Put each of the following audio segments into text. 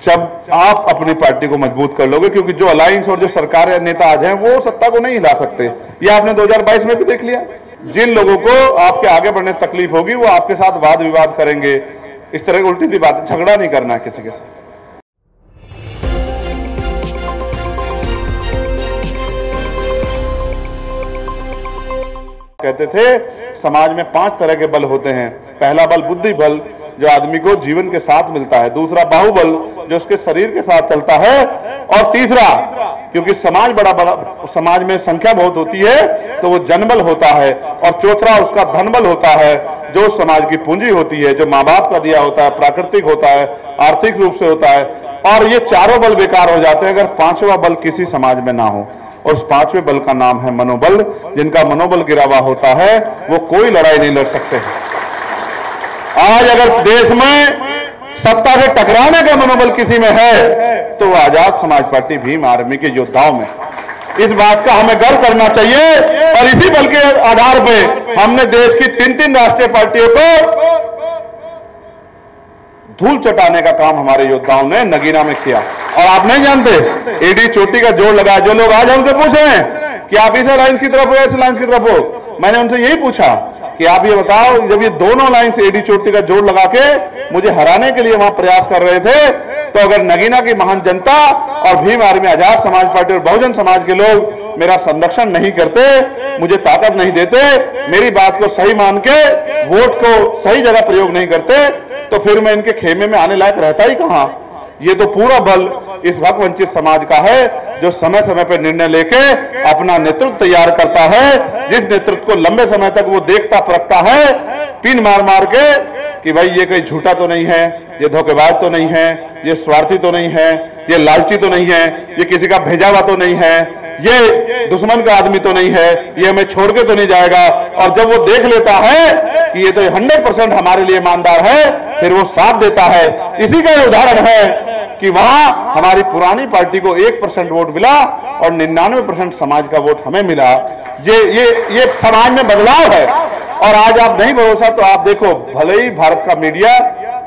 जब आप अपनी पार्टी को मजबूत कर लोगे, क्योंकि जो अलायंस और जो सरकार नेता आज हैं वो सत्ता को नहीं हिला सकते। ये आपने 2022 में भी देख लिया। जिन लोगों को आपके आगे बढ़ने तकलीफ होगी वो आपके साथ वाद विवाद करेंगे। इस तरह की उल्टी सी बात, झगड़ा नहीं करना है किसी के साथ। कहते थे समाज में 5 तरह के बल होते हैं। पहला बल बुद्धि बल, जो आदमी को जीवन के साथ मिलता है। दूसरा बाहुबल, जो उसके शरीर के साथ चलता है। और तीसरा, क्योंकि समाज बड़ा समाज में संख्या बहुत होती है तो वो जनबल होता है। और चौथा उसका धनबल होता है, जो समाज की पूंजी होती है, जो माँ बाप का दिया होता है, प्राकृतिक होता है, आर्थिक रूप से होता है। और ये चारों बल बेकार हो जाते हैं अगर 5वां बल किसी समाज में ना हो। और उस 5वें बल का नाम है मनोबल। जिनका मनोबल गिरा हुआ होता है वो कोई लड़ाई नहीं लड़ सकते। आज अगर देश में सत्ता से टकराने का मनोबल किसी में है तो वो आजाद समाज पार्टी भीम आर्मी के योद्धाओं में। इस बात का हमें गर्व करना चाहिए। और इसी बल के आधार पे हमने देश की 3 राष्ट्रीय पार्टियों को धूल चटाने का काम हमारे योद्धाओं ने नगीना में किया। और आप नहीं जानते, एडी चोटी का जोड़ लगाया। जो लोग आज हमसे पूछ रहे हैं कि आप इस अलायंस की तरफ हो या इस अलायंस की तरफ हो, मैंने उनसे यही पूछा कि आप ये बताओ, जब ये दोनों अलायंस एडी चोटी का जोड़ लगा के मुझे हराने के लिए वहां प्रयास कर रहे थे, तो अगर नगीना की महान जनता और भीम आर्मी, आजाद समाज पार्टी और बहुजन समाज के लोग मेरा संरक्षण नहीं करते, मुझे ताकत नहीं देते, मेरी बात को सही मान के वोट को सही जगह प्रयोग नहीं करते, तो फिर मैं इनके खेमे में आने लायक रहता ही कहां। ये तो पूरा बल इस हक वंचित समाज का है, जो समय समय पर निर्णय लेके अपना नेतृत्व तैयार करता है। जिस नेतृत्व को लंबे समय तक वो देखता परखता है, पिन मार मार के कि भाई ये कहीं झूठा तो नहीं है, ये धोखेबाज तो नहीं है, ये स्वार्थी तो नहीं है, ये लालची तो नहीं है, ये किसी का भेजा हुआ तो नहीं है, ये दुश्मन का आदमी तो नहीं है, ये हमें छोड़ के तो नहीं जाएगा। और जब वो देख लेता है कि ये तो 100% हमारे लिए ईमानदार है, फिर वो साथ देता है। इसी का उदाहरण है कि वहां हमारी पुरानी पार्टी को 1% वोट मिला और 99% समाज का वोट हमें मिला। ये समाज में बदलाव है। और आज आप नहीं भरोसा तो आप देखो, भले ही भारत का मीडिया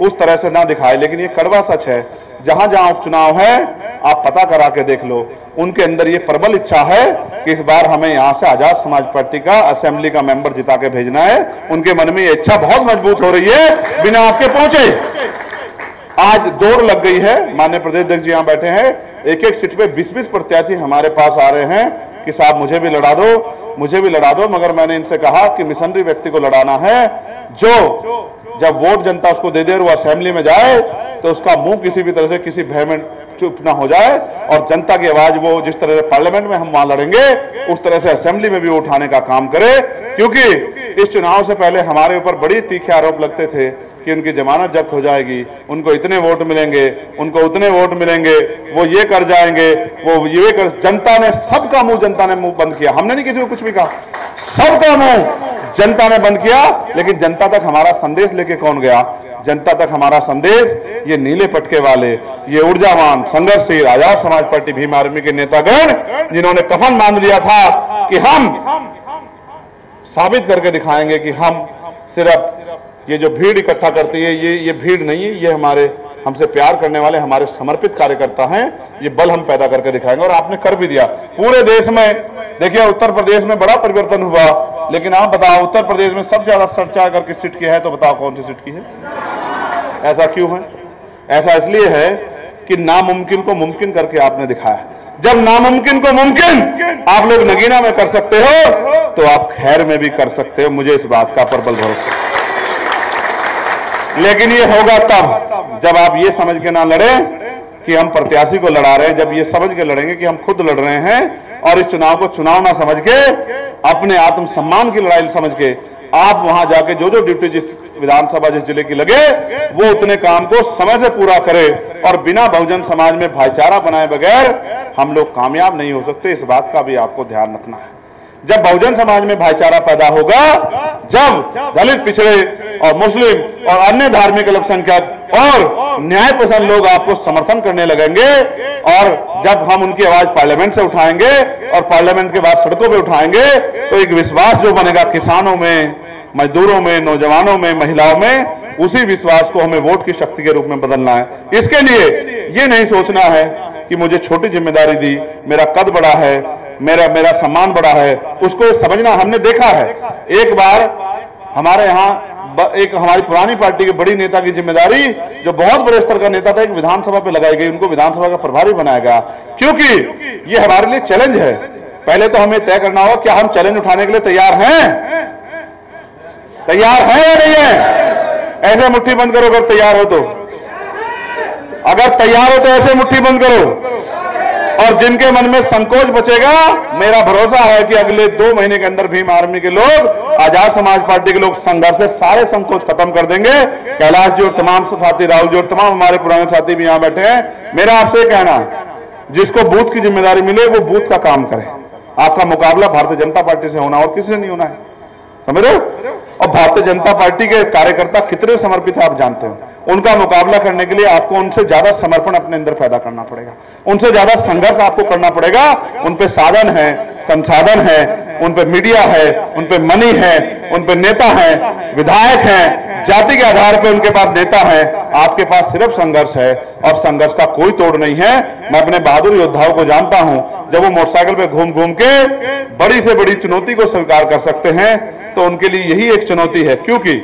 उस तरह से ना दिखाए, लेकिन ये कड़वा सच है। जहां जहां उपचुनाव है आप पता करा के देख लो, उनके अंदर ये प्रबल इच्छा है कि इस बार हमें यहां से आजाद समाज पार्टी का असेंबली का मेंबर जिता के भेजना है। उनके मन में ये इच्छा बहुत मजबूत हो रही है बिना आपके पहुंचे। आज दौड़ लग गई है। माननीय प्रदेश अध्यक्ष जी यहाँ बैठे हैं, एक सीट पे 20-20 प्रत्याशी हमारे पास आ रहे हैं कि साहब मुझे भी लड़ा दो, मुझे भी लड़ा दो। मगर मैंने इनसे कहा कि मिशनरी व्यक्ति को लड़ाना है, जो जब वोट जनता उसको दे दे और वो असेंबली में जाए तो उसका मुंह किसी भी तरह से किसी भय में चुप ना हो जाए। और जनता की आवाज वो जिस तरह से पार्लियामेंट में हम वहां लड़ेंगे, उस तरह से असेंबली में भी उठाने का काम करे। क्योंकि इस चुनाव से पहले हमारे ऊपर बड़ी तीखे आरोप लगते थे कि उनकी जमानत जब्त हो जाएगी, उनको इतने वोट मिलेंगे, उनको उतने वोट मिलेंगे, वो ये कर जाएंगे, वो ये कर। जनता ने, सबका मुंह जनता ने मुंह बंद किया। हमने नहीं किसी को कुछ भी कहा, सबका मुंह जनता ने बंद किया। लेकिन जनता तक हमारा संदेश लेके कौन गया? जनता तक हमारा संदेश ये नीले पटके वाले, ये ऊर्जावान, संघर्षशील आजाद समाज पार्टी भीम आर्मी के नेतागण, जिन्होंने कफन बांध लिया था कि हम साबित करके दिखाएंगे कि हम सिर्फ ये जो भीड़ इकट्ठा करती है, ये भीड़ नहीं है, ये हमारे हमसे प्यार करने वाले हमारे समर्पित कार्यकर्ता हैं। ये बल हम पैदा करके दिखाएंगे। और आपने कर भी दिया पूरे देश में। देखिए, उत्तर प्रदेश में बड़ा परिवर्तन हुआ, लेकिन आप बताओ उत्तर प्रदेश में सबसे ज्यादा चर्चा करके सीट की है तो बताओ कौन सी सीट की है? ऐसा क्यों है? ऐसा इसलिए है कि नामुमकिन को मुमकिन करके आपने दिखाया। जब नामुमकिन को मुमकिन आप लोग नगीना में कर सकते हो तो आप खैर में भी कर सकते हो। मुझे इस बात का प्रबल भरोसा। लेकिन ये होगा तब जब आप ये समझ के ना लड़े कि हम प्रत्याशी को लड़ा रहे हैं, जब ये समझ के लड़ेंगे कि हम खुद लड़ रहे हैं। और इस चुनाव को चुनाव ना समझ के, अपने आत्मसम्मान की लड़ाई समझ के आप वहां जाके जो ड्यूटी जिस विधानसभा जिस जिले की लगे, वो उतने काम को समय से पूरा करे। और बिना बहुजन समाज में भाईचारा बनाए बगैर हम लोग कामयाब नहीं हो सकते। इस बात का भी आपको ध्यान रखना है। जब बहुजन समाज में भाईचारा पैदा होगा, जब दलित, पिछड़े और मुस्लिम और अन्य धार्मिक अल्पसंख्यक और न्याय पसंद लोग आपको समर्थन करने लगेंगे, और जब हम उनकी आवाज पार्लियामेंट से उठाएंगे और पार्लियामेंट के बाद सड़कों पे उठाएंगे, तो एक विश्वास जो बनेगा किसानों में, मजदूरों में, नौजवानों में, महिलाओं में, उसी विश्वास को हमें वोट की शक्ति के रूप में बदलना है। इसके लिए ये नहीं सोचना है कि मुझे छोटी जिम्मेदारी दी, मेरा कद बड़ा है, मेरा सम्मान बड़ा है, उसको समझना। हमने देखा है एक बार हमारे यहाँ एक हमारी पुरानी पार्टी के बड़ी नेता की जिम्मेदारी, जो बहुत बड़े स्तर का नेता था, एक विधानसभा पे लगाई गई, उनको विधानसभा का प्रभारी बनाया गया, क्योंकि ये हमारे लिए चैलेंज है। पहले तो हमें तय करना होगा क्या हम चैलेंज उठाने के लिए तैयार हैं, तैयार हैं या नहीं है? ऐसे मुट्ठी बंद करो अगर तैयार हो तो, अगर तैयार हो तो ऐसे मुट्ठी बंद करो। और जिनके मन में संकोच बचेगा, मेरा भरोसा है कि अगले 2 महीने के अंदर भीम आर्मी के लोग, आजाद समाज पार्टी के लोग संघर्ष से सारे संकोच खत्म कर देंगे। कैलाश जी और तमाम साथी, राहुल जी और तमाम हमारे पुराने साथी भी यहां बैठे हैं। मेरा आपसे कहना, जिसको बूथ की जिम्मेदारी मिले वो बूथ का काम करे। आपका मुकाबला भारतीय जनता पार्टी से होना और किसी से नहीं होना है, समझ रहे हो? और भारतीय जनता पार्टी के कार्यकर्ता कितने समर्पित है आप जानते हो। उनका मुकाबला करने के लिए आपको उनसे ज्यादा समर्पण अपने अंदर पैदा करना पड़ेगा, उनसे ज्यादा संघर्ष आपको करना पड़ेगा। उन पे साधन है, संसाधन है, उन पे मीडिया है, उन पे मनी है, उन पे नेता है, विधायक हैं, जाति के आधार पर उनके पास नेता है। आपके पास सिर्फ संघर्ष है और संघर्ष का कोई तोड़ नहीं है। मैं अपने बहादुर योद्धाओं को जानता हूं, जब वो मोटरसाइकिल पे घूम घूम के बड़ी से बड़ी चुनौती को स्वीकार कर सकते हैं, तो उनके लिए यही एक चुनौती है। क्योंकि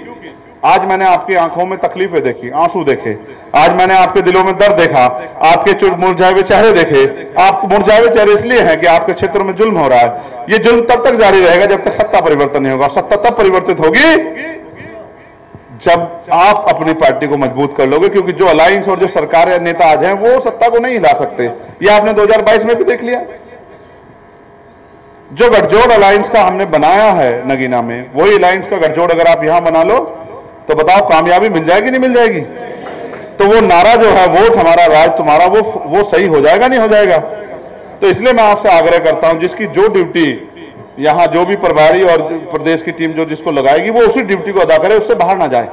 आज मैंने आपकी आंखों में तकलीफें देखी, आंसू देखे, आज मैंने आपके दिलों में दर्द देखा, आपके मुरझाए हुए चेहरे देखे। आप मुरझाए हुए चेहरे इसलिए हैं कि आपके क्षेत्र में जुल्म हो रहा है। ये जुल्म तब तक जारी रहेगा जब तक सत्ता परिवर्तन नहीं होगा। सत्ता तब परिवर्तित होगी जब आप अपनी पार्टी को मजबूत कर लोगे, क्योंकि जो अलायंस और जो सरकार या नेता आज हैं वो सत्ता को नहीं हिला सकते। ये आपने 2022 में भी देख लिया। जो गठजोड़ अलायंस का हमने बनाया है नगीना में, वही अलायंस का गठजोड़ अगर आप यहां बना लो तो बताओ कामयाबी मिल जाएगी नहीं मिल जाएगी? तो वो नारा जो है, वोट हमारा राज तुम्हारा, वो सही हो जाएगा नहीं हो जाएगा? तो इसलिए मैं आपसे आग्रह करता हूं, जिसकी जो ड्यूटी यहां, जो भी प्रभारी और प्रदेश की टीम जो जिसको लगाएगी, वो उसी ड्यूटी को अदा करे, उससे बाहर ना जाए।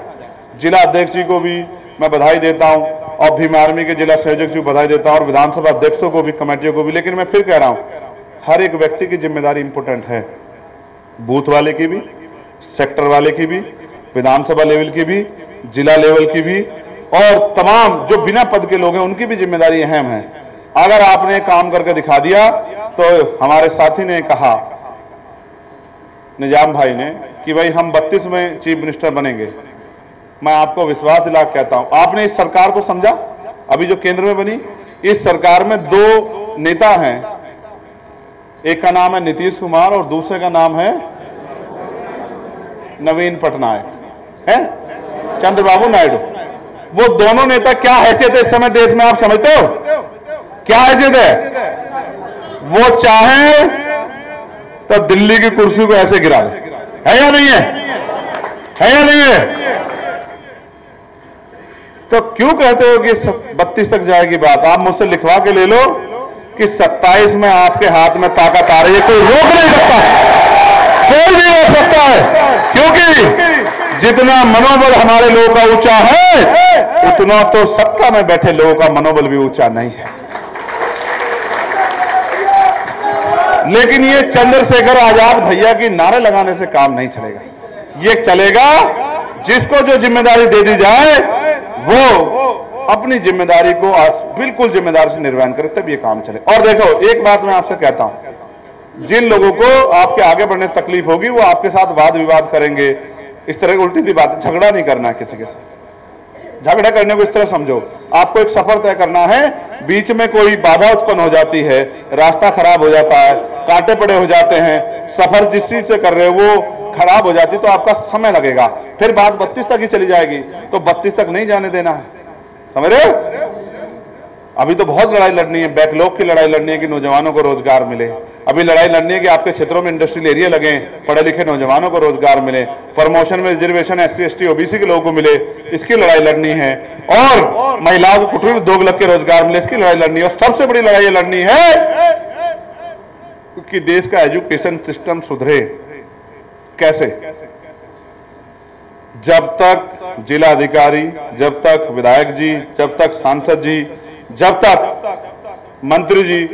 जिला अध्यक्ष जी को भी मैं बधाई देता हूं और भीम आर्मी के जिला संयोजक जी को बधाई देता हूं और विधानसभा अध्यक्षों को भी, कमेटियों को भी। लेकिन मैं फिर कह रहा हूं, हर एक व्यक्ति की जिम्मेदारी इंपोर्टेंट है, बूथ वाले की भी, सेक्टर वाले की भी, विधानसभा लेवल की भी, जिला लेवल की भी, और तमाम जो बिना पद के लोग हैं उनकी भी जिम्मेदारी अहम है। अगर आपने काम करके दिखा दिया, तो हमारे साथी ने कहा, निजाम भाई ने, कि भाई हम 32 में चीफ मिनिस्टर बनेंगे। मैं आपको विश्वास दिला कहता हूं, आपने इस सरकार को समझा? अभी जो केंद्र में बनी, इस सरकार में 2 नेता हैं, एक का नाम है नीतीश कुमार और दूसरे का नाम है नवीन पटनायक, है चंद्रबाबू नायडू। वो दोनों नेता क्या हैसियत है इस समय देश में, आप समझते हो क्या हैसियत है? वो चाहे तो दिल्ली की कुर्सी को ऐसे गिरा दे, है या नहीं है? है या नहीं है? तो क्यों कहते हो कि 32 तक जाएगी बात? आप मुझसे लिखवा के ले लो कि 27 में आपके हाथ में ताकत आ रही है, कोई रोक नहीं सकता, कोई नहीं रोक सकता है। क्योंकि जितना मनोबल हमारे लोगों का ऊंचा है, उतना तो सत्ता में बैठे लोगों का मनोबल भी ऊंचा नहीं है। लेकिन ये चंद्रशेखर आजाद भैया की नारे लगाने से काम नहीं चलेगा। ये चलेगा जिसको जो जिम्मेदारी दे दी जाए, वो अपनी जिम्मेदारी को बिल्कुल जिम्मेदारी से निर्वहन करे, तब ये काम चले। और देखो, एक बात मैं आपसे कहता हूं, जिन लोगों को आपके आगे बढ़ने तकलीफ होगी, वो आपके साथ वाद विवाद करेंगे, इस तरह की उल्टी सी बात। झगड़ा नहीं करना है किसी के साथ। झगड़ा करने को इस तरह समझो, आपको एक सफर तय करना है, बीच में कोई बाधा उत्पन्न हो जाती है, रास्ता खराब हो जाता है, कांटे पड़े हो जाते हैं, सफर जिस चीज से कर रहे हो वो खराब हो जाती, तो आपका समय लगेगा। फिर बात 32 तक ही चली जाएगी, तो 32 तक नहीं जाने देना है, समझ रहे हो? अभी तो बहुत लड़ाई लड़नी है, बैकलॉग की लड़ाई लड़नी है कि नौजवानों को रोजगार मिले। अभी लड़ाई लड़नी है कि आपके क्षेत्रों में इंडस्ट्रियल एरिया लगे, पढ़े लिखे नौजवानों को रोजगार मिले, प्रमोशन में रिजर्वेशन SC ST OBC के लोगों को मिले, इसकी लड़ाई लड़नी है। और महिलाओं को कुटीर उद्योग लग के रोजगार मिले, इसकी लड़ाई लड़नी है। और सबसे बड़ी लड़ाई लड़नी है कि देश का एजुकेशन सिस्टम सुधरे। कैसे? जब तक जिला अधिकारी, जब तक विधायक जी, जब तक सांसद जी, जब तक मंत्री जी,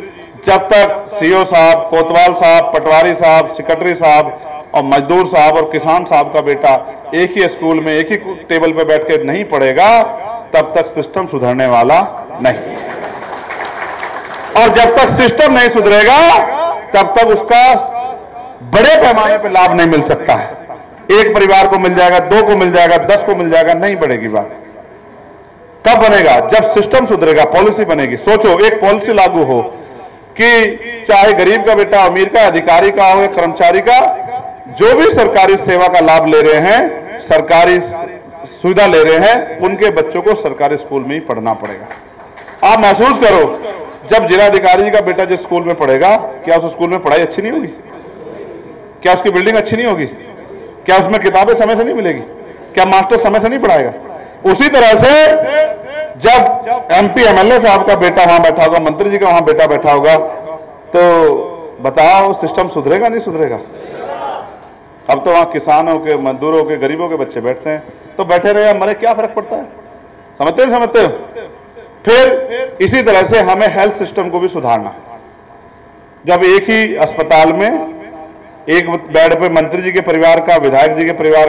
जब तक CO साहब, कोतवाल साहब, पटवारी साहब, सेक्रेटरी साहब, और मजदूर साहब और किसान साहब का बेटा एक ही स्कूल में एक ही टेबल पर बैठ के नहीं पढ़ेगा, तब तक सिस्टम सुधरने वाला नहीं। और जब तक सिस्टम नहीं सुधरेगा तब तक उसका बड़े पैमाने पर लाभ नहीं मिल सकता है। एक परिवार को मिल जाएगा, 2 को मिल जाएगा, 10 को मिल जाएगा, नहीं बढ़ेगी बात। कब बनेगा? जब सिस्टम सुधरेगा, पॉलिसी बनेगी। सोचो, एक पॉलिसी लागू हो कि चाहे गरीब का बेटा, अमीर का, अधिकारी का हो या कर्मचारी का, जो भी सरकारी सेवा का लाभ ले रहे हैं, सरकारी सुविधा ले रहे हैं, उनके बच्चों को सरकारी स्कूल में ही पढ़ना पड़ेगा। आप महसूस करो, जब जिलाधिकारी का बेटा जिस स्कूल में पढ़ेगा, क्या उस स्कूल में पढ़ाई अच्छी नहीं होगी? क्या उसकी बिल्डिंग अच्छी नहीं होगी? क्या उसमें किताबें समय से नहीं मिलेगी? क्या मास्टर समय से नहीं पढ़ाएगा? उसी तरह से जब MP MLA साहब का बेटा वहां बैठा होगा, मंत्री जी का वहां बेटा बैठा होगा, तो बताओ सिस्टम सुधरेगा नहीं सुधरेगा? अब तो वहां किसानों के, मजदूरों के, गरीबों के बच्चे बैठते हैं, तो बैठे रहे मरे, क्या फर्क पड़ता है? समझते हो? समझते हो? फिर इसी तरह से हमें हेल्थ सिस्टम को भी सुधारना। जब एक ही अस्पताल में एक बेड पे मंत्री जी के परिवार का, विधायक जी के परिवार